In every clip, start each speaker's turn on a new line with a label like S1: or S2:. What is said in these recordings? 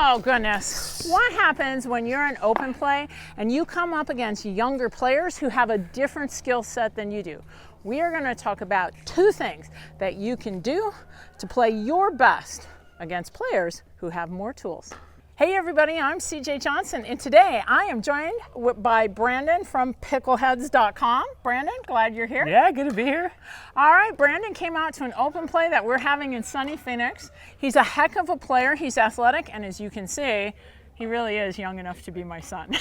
S1: Oh goodness, what happens when you're in open play and you come up against younger players who have a different skill set than you do? We are going to talk about two things that you can do to play your best against players who have more tools. Hey everybody, I'm CJ Johnson, and today I am joined by Brandon from pickleball-specific. Brandon, glad you're here.
S2: Yeah, good to be here.
S1: All right, Brandon came out to an open play that we're having in sunny Phoenix. He's a heck of a player, he's athletic, and as you can see, he really is young enough to be my son.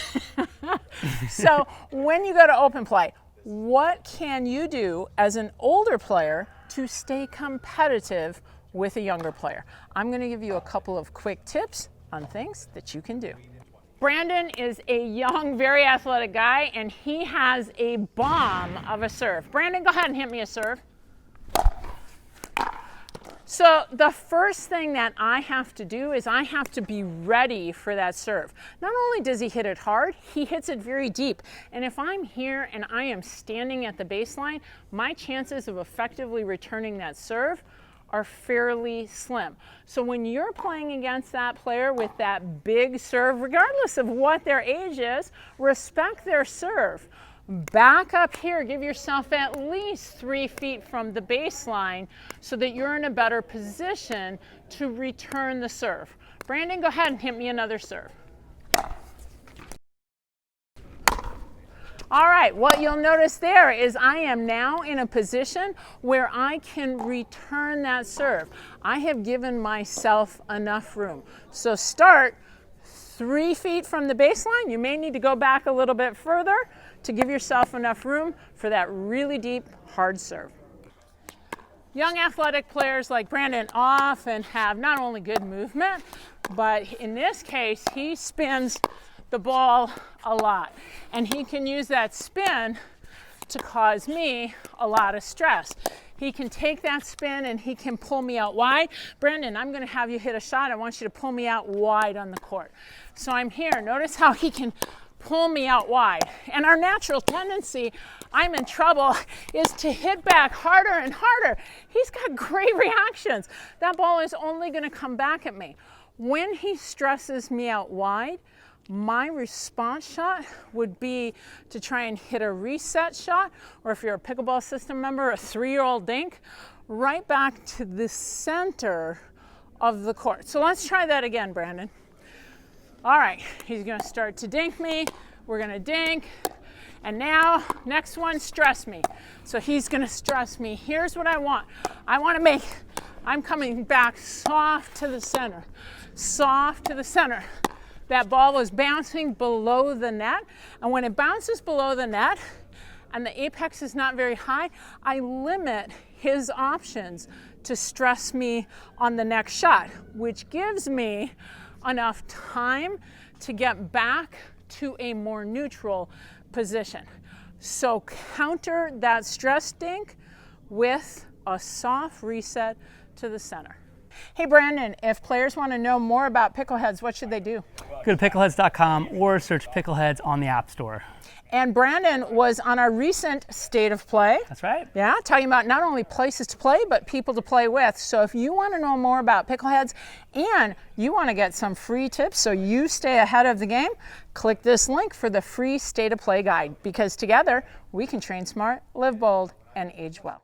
S1: So when you go to open play, what can you do as an older player to stay competitive with a younger player? I'm going to give you a couple of quick tips on things that you can do. Brandon is a young, very athletic guy, and he has a bomb of a serve. Brandon, go ahead and hit me a serve. So the first thing that I have to do is I have to be ready for that serve. Not only does he hit it hard, he hits it very deep. And if I'm here and I am standing at the baseline, my chances of effectively returning that serve are fairly slim. So when you're playing against that player with that big serve, regardless of what their age is, respect their serve. Back up here, give yourself at least 3 feet from the baseline so that you're in a better position to return the serve. Brandon, go ahead and hit me another serve. All right, what you'll notice there is I am now in a position where I can return that serve. I have given myself enough room. So start 3 feet from the baseline. You may need to go back a little bit further to give yourself enough room for that really deep, hard serve. Young athletic players like Brandon often have not only good movement, but in this case, he spins the ball a lot, and he can use that spin to cause me a lot of stress. He can take that spin and he can pull me out wide. Brandon, I'm going to have you hit a shot. I want you to pull me out wide on the court. So I'm here. Notice how he can pull me out wide. And our natural tendency, I'm in trouble, is to hit back harder and harder. He's got great reactions. That ball is only going to come back at me. When he stresses me out wide, my response shot would be to try and hit a reset shot, or if you're a pickleball system member, a 3-year-old dink, right back to the center of the court. So let's try that again, Brandon. All right, he's gonna start to dink me. We're gonna dink. And now, next one, stress me. So he's gonna stress me. Here's what I want. I'm coming back soft to the center. Soft to the center. That ball was bouncing below the net, and when it bounces below the net and the apex is not very high, I limit his options to stress me on the next shot, which gives me enough time to get back to a more neutral position. So counter that stress dink with a soft reset to the center. Hey Brandon, if players want to know more about Pickleheads, what should they do?
S2: Go to picklheads.com or search Pickleheads on the App Store.
S1: And Brandon was on our recent State of Play.
S2: That's right.
S1: Yeah, talking about not only places to play, but people to play with. So if you want to know more about Pickleheads and you want to get some free tips so you stay ahead of the game, click this link for the free State of Play guide, because together we can train smart, live bold, and age well.